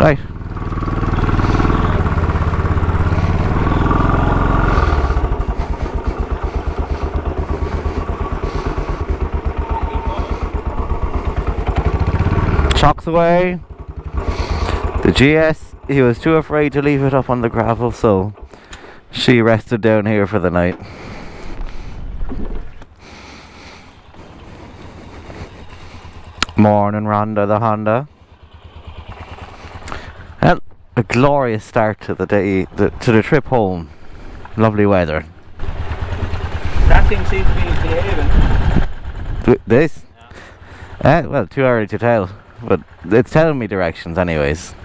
Right. Chocks away. The GS, he was too afraid to leave it up on the gravel, so she rested down here for the night. Morning, Rhonda the Honda. Well, a glorious start to the day, to the trip home. Lovely weather. That thing seems to be behaving. This? Yeah. Well, too early to tell, but it's telling me directions anyways.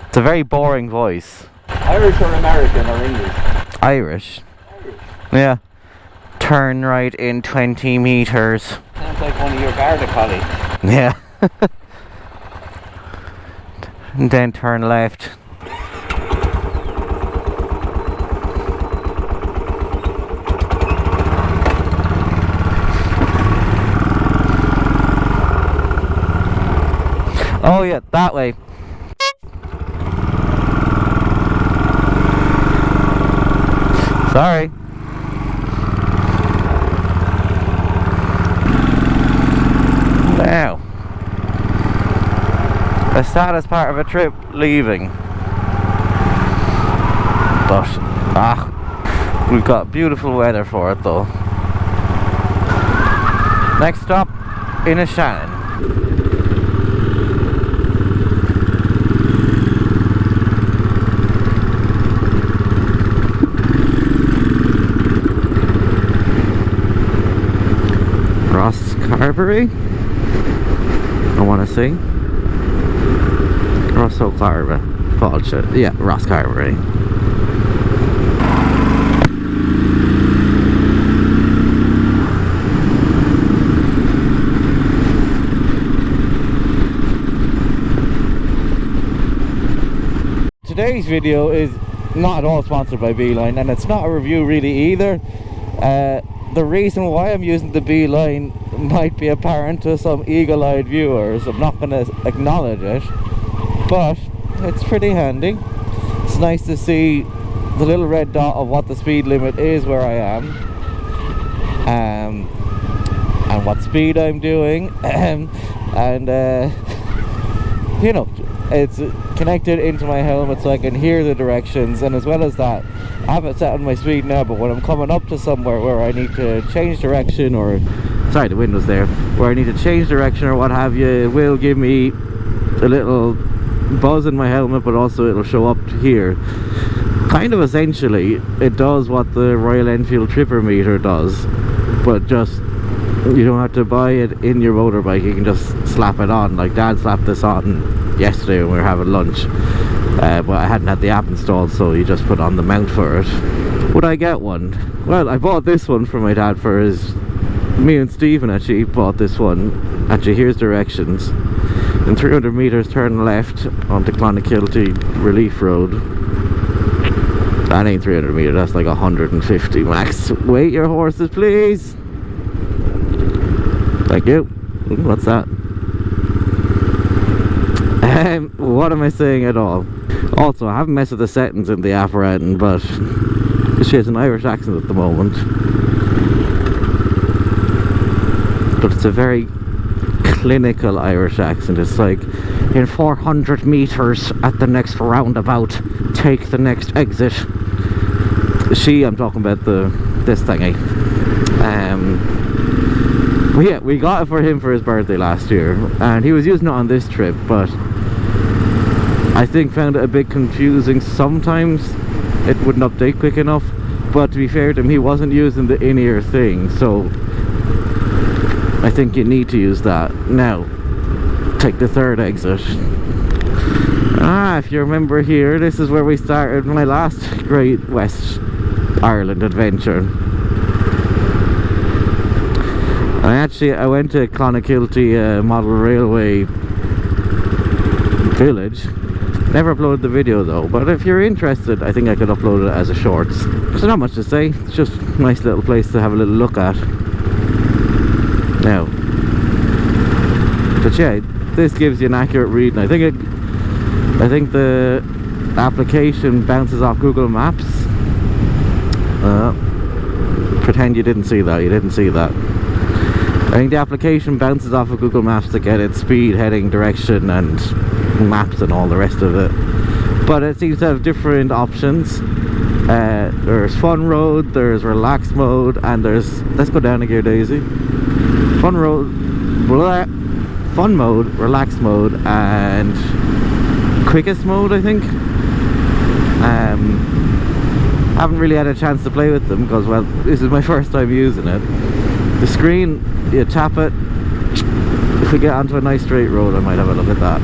It's a very boring voice. Irish or American or English? Irish. Yeah. Turn right in 20 meters. Sounds like one of your Garda colleagues. Yeah. And then turn left. Oh yeah, that way. Sorry. Now, the saddest part of a trip, leaving. But, we've got beautiful weather for it though. Next stop, Shannon. Ross Carberry. I want to see Ross O'Carver. Yeah, Ross Carberry. Today's video is not at all sponsored by Beeline, and it's not a review really either. The reason why I'm using the Beeline might be apparent to some eagle-eyed viewers. I'm not going to acknowledge it, but it's pretty handy. It's nice to see the little red dot of what the speed limit is where I am, and what speed I'm doing, and you know, it's connected into my helmet so I can hear the directions. And as well as that, I have it set on my speed now, but when I'm coming up to somewhere where I need to change direction, or sorry, the window's there, where I need to change direction or what have you, it will give me a little buzz in my helmet, but also it'll show up here. Kind of essentially it does what the Royal Enfield tripper meter does, but just you don't have to buy it in your motorbike. You can just slap it on. Like Dad slapped this on yesterday when we were having lunch, but I hadn't had the app installed, so you just put on the mount for it. Would I get one? Well, I bought this one for my dad for his... Me and Stephen actually bought this one. Actually, here's directions. In 300 meters, turn left onto Clonakilty Relief Road. That ain't 300 meters, that's like 150 max. Wait your horses, please. Thank you. What's that? What am I saying at all? Also, I haven't messed with the settings in the app or anything, but she has an Irish accent at the moment. But it's a very clinical Irish accent. It's like, in 400 meters at the next roundabout, take the next exit. I'm talking about this thingy. Yeah, we got it for him for his birthday last year, and he was using it on this trip, but I think found it a bit confusing sometimes. It wouldn't update quick enough, but to be fair to him, he wasn't using the in-ear thing, so I think you need to use that. Now, take the third exit. If you remember here, this is where we started my last Great West Ireland adventure. I went to Clonakilty Model Railway Village. Never uploaded the video though, but if you're interested, I think I could upload it as a shorts. There's not much to say, it's just a nice little place to have a little look at. Now, but yeah, this gives you an accurate reading. I think I think the application bounces off Google Maps. Pretend you didn't see that. You didn't see that. I think the application bounces off of Google Maps to get its speed, heading, direction, and maps and all the rest of it. But it seems to have different options. There's fun road, there's relax mode, and there's, let's go down a gear, Daisy. Fun mode, relax mode, and quickest mode, I think. Haven't really had a chance to play with them because, well, this is my first time using it. The screen, you tap it. If we get onto a nice straight road, I might have a look at that.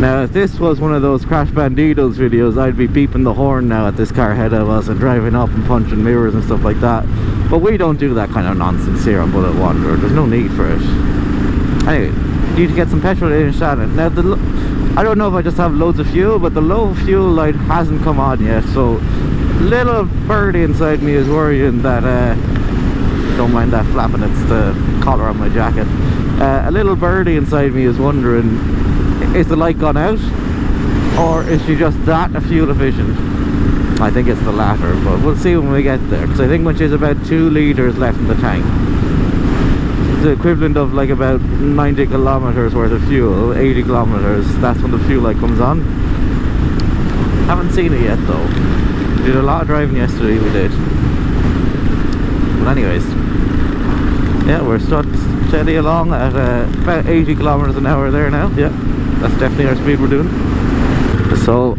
Now, if this was one of those Crash Banditos videos, I'd be beeping the horn now at this car ahead of us and driving up and punching mirrors and stuff like that. But we don't do that kind of nonsense here on Bullet Wanderer. There's no need for it. Anyway, need to get some petrol in Shannon. Now, I don't know if I just have loads of fuel, but the low fuel light hasn't come on yet. So, little birdie inside me is worrying that, don't mind that flapping, it's the collar on my jacket. A little birdie inside me is wondering, is the light gone out? Or is she just that fuel efficient? I think it's the latter, but we'll see when we get there. Because I think when she's about 2 litres left in the tank, the equivalent of like about 90 kilometers worth of fuel, 80 kilometers, that's when the fuel light comes on. Haven't seen it yet though. We did a lot of driving yesterday, we did. But anyways, yeah, we're steady along at about 80 kilometers an hour there now. Yeah, that's definitely our speed we're doing. So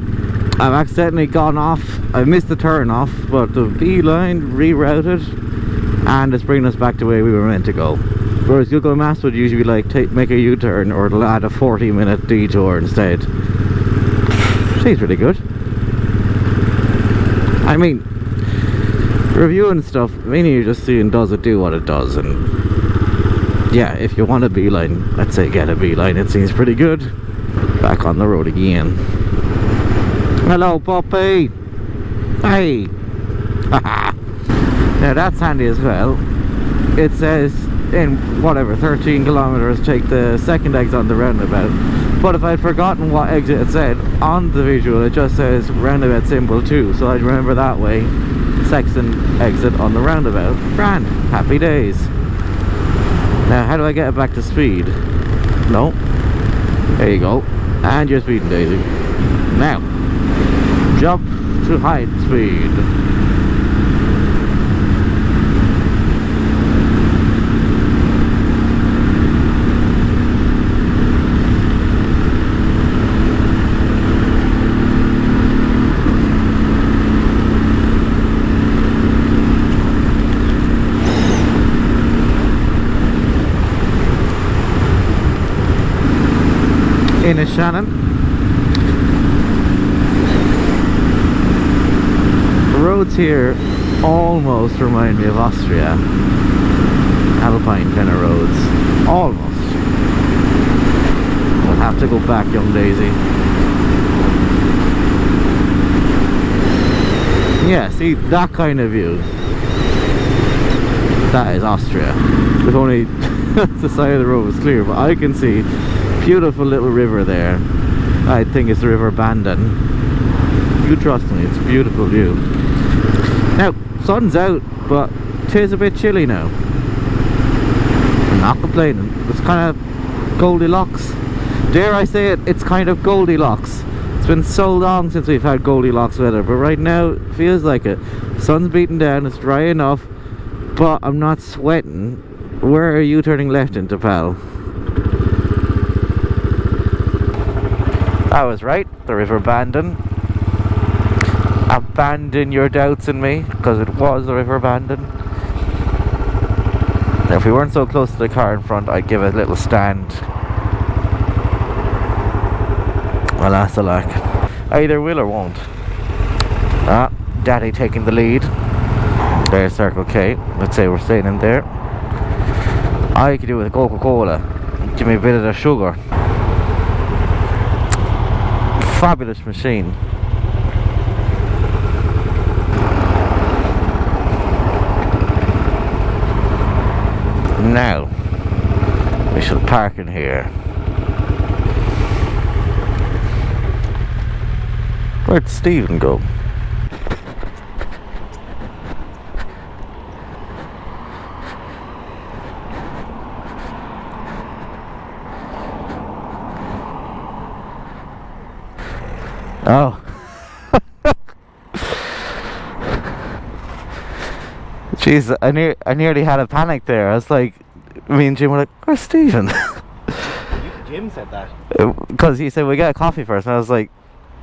I've accidentally gone off, I missed the turn off, but the Beeline rerouted and it's bringing us back to where we were meant to go. Whereas Google Maps would usually be like, make a U-turn, or it'll add a 40-minute detour instead. Seems pretty good. I mean, reviewing stuff, mainly you're just seeing does it do what it does, and yeah, if you want a Beeline, I'd say get a Beeline. It seems pretty good. Back on the road again. Hello, puppy. Hey. Now that's handy as well. It says in whatever 13 kilometers take the second exit on the roundabout, but if I'd forgotten what exit it said on the visual, it just says roundabout symbol 2, so I'd remember that way. Second exit on the roundabout. Grand. Happy days. Now how do I get it back to speed? No. There you go. And you're speeding, Daisy. Now jump to high speed. In a Shannon. The roads here almost remind me of Austria. Alpine kind of roads. Almost. We'll have to go back, young Daisy. Yeah, see, that kind of view. That is Austria. If only the side of the road was clear, but I can see beautiful little river there. I think it's the River Bandon. You trust me, it's a beautiful view. Now, sun's out, but 'tis a bit chilly now. I'm not complaining. It's kind of Goldilocks. Dare I say it, it's kind of Goldilocks. It's been so long since we've had Goldilocks weather, but right now it feels like it. Sun's beating down, it's dry enough, but I'm not sweating. Where are you turning left into, pal? I was right, the River Bandon. Abandon your doubts in me, because it was the River Bandon. Now, if we weren't so close to the car in front, I'd give it a little stand. Alas alack. I either will or won't. Ah, Daddy taking the lead. There's Circle K. Let's say we're staying in there. I could do with a Coca-Cola. Give me a bit of the sugar. Fabulous machine. Now we shall park in here. Where'd Stephen go? Oh. Jeez, I nearly had a panic there. I was like, me and Jim were like, where's Stephen? Jim said that. Because he said, we get a coffee first. And I was like,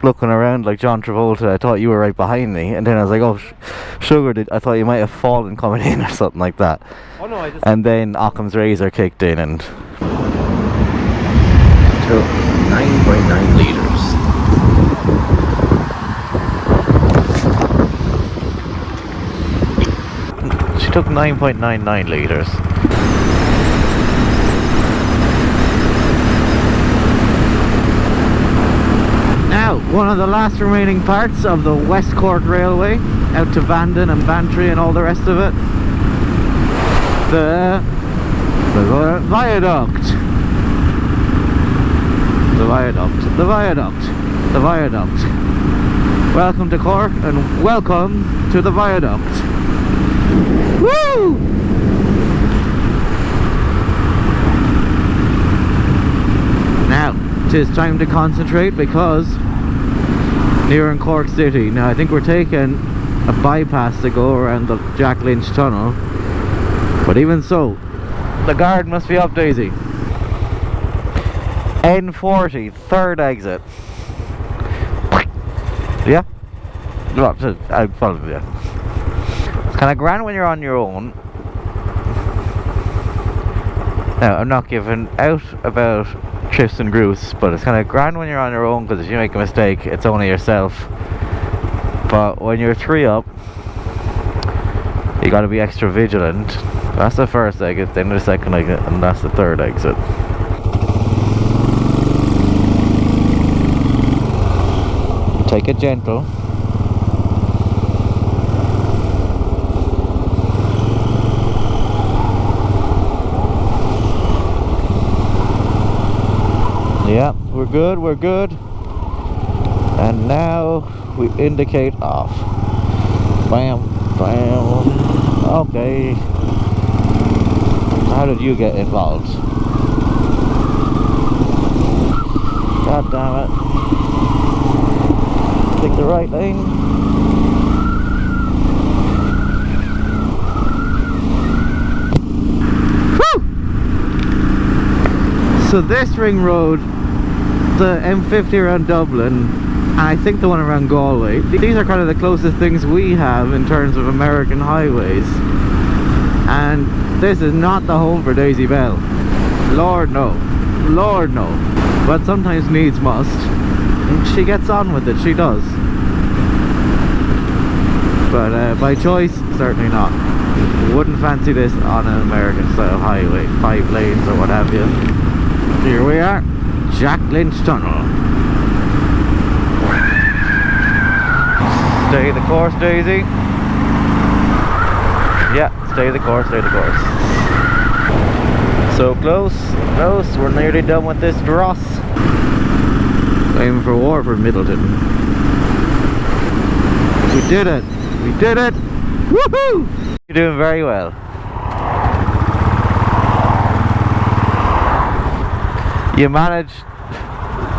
looking around like John Travolta. I thought you were right behind me. And then I was like, oh, sugar, I thought you might have fallen coming in or something like that. Oh no, I just... And then Occam's razor kicked in and... Took 9.9 litres. She took 9.99 litres. Now, one of the last remaining parts of the West Cork Railway, out to Bandon and Bantry and all the rest of it. The viaduct. The viaduct. The viaduct. The viaduct. Welcome to Cork and welcome to the viaduct. Woo! Now, 'tis time to concentrate because here in Cork City, now I think we're taking a bypass to go around the Jack Lynch tunnel, but even so, the guard must be up, Daisy. N40, third exit. Yeah? I'll follow you. It's kind of grand when you're on your own. Now, I'm not giving out about trips and grooves, but it's kind of grand when you're on your own, because if you make a mistake, it's only yourself. But when you're three up, you got to be extra vigilant. That's the first exit, then the second exit, and that's the third exit. Take it gentle. Yeah, we're good, we're good. And now we indicate off. Bam, bam. Okay. How did you get involved? God damn it. Take the right lane. Whew! So this ring road, the M50 around Dublin, and I think the one around Galway, these are kind of the closest things we have in terms of American highways. And this is not the home for Daisy Bell. Lord no. Lord no. But sometimes needs must. And she gets on with it, she does. But by choice, certainly not. Wouldn't fancy this on an American style highway, 5 lanes or what have you. Here we are, Jack Lynch Tunnel. Stay the course, Daisy. Yeah, stay the course, stay the course. So close, close, we're nearly done with this dross. Aiming for Waterford, Middleton. We did it! We did it! Woohoo! You're doing very well. You managed,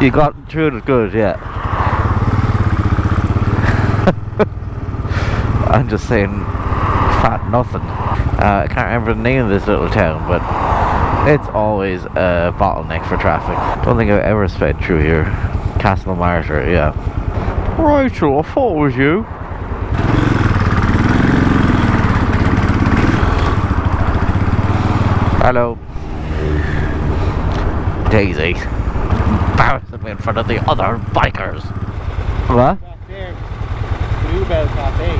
you got through it good, yeah. I'm just saying, fat nothing. I can't remember the name of this little town, but it's always a bottleneck for traffic. Don't think I've ever sped through here. Castle Martyr, yeah. Rachel, I thought it was you. Hello. Daisy. Embarrassing me in front of the other bikers. What? Back there, Bluebell Cafe.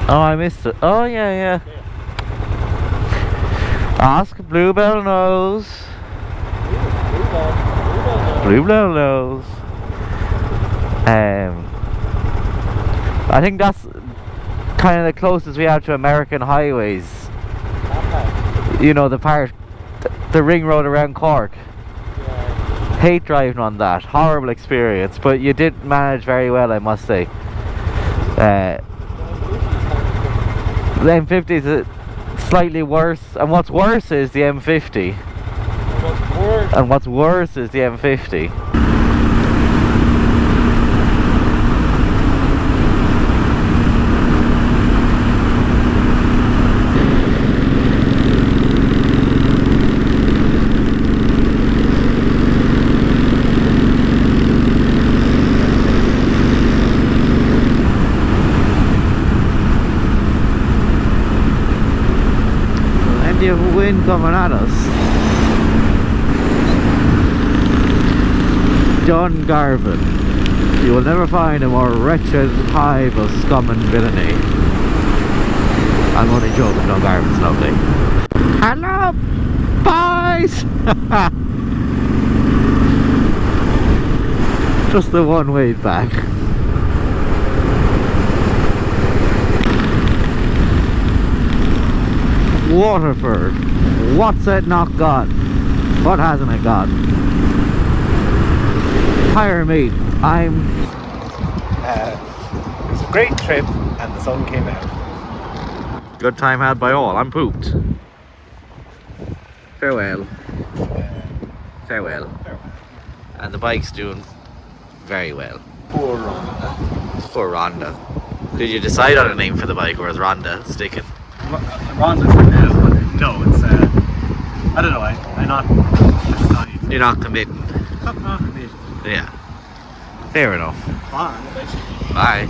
Oh, I missed it. Oh, yeah, yeah. Ask Bluebell knows. Bluebell knows. I think that's kind of the closest we have to American highways. You know, the part, the ring road around Cork. Yeah. Hate driving on that. Horrible experience, but you did manage very well, I must say. The M50 is slightly worse, and what's worse is the M50. And what's worse is the M50. Plenty of wind coming at us. Dungarvan. You will never find a more wretched hive of scum and villainy. I'm only joking, Dungarvan's lovely. Hello, boys! Just the one way back. Waterford. What's it not got? What hasn't it got? Hire me. It was a great trip and the sun came out. Good time had by all. I'm pooped. Farewell. Farewell. And the bike's doing very well. Poor Rhonda. Poor Rhonda. Did you decide on a name for the bike, or is Rhonda sticking? Rhonda for now, but no, it's I don't know, I'm not decided. You're not committing. Not committed. Yeah. Fair enough. Fine. Bye.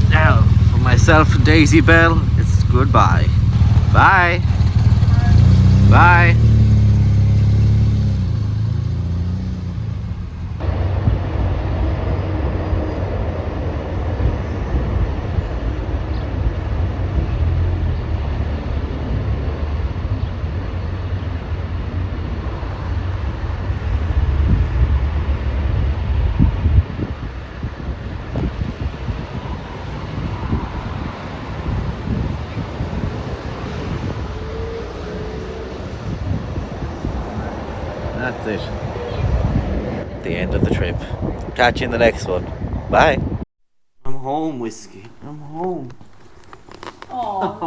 Now, for myself and Daisy Bell, it's goodbye. Bye. Bye. That's it. The end of the trip. Catch you in the next one. Bye. I'm home, Whiskey. I'm home. Aww.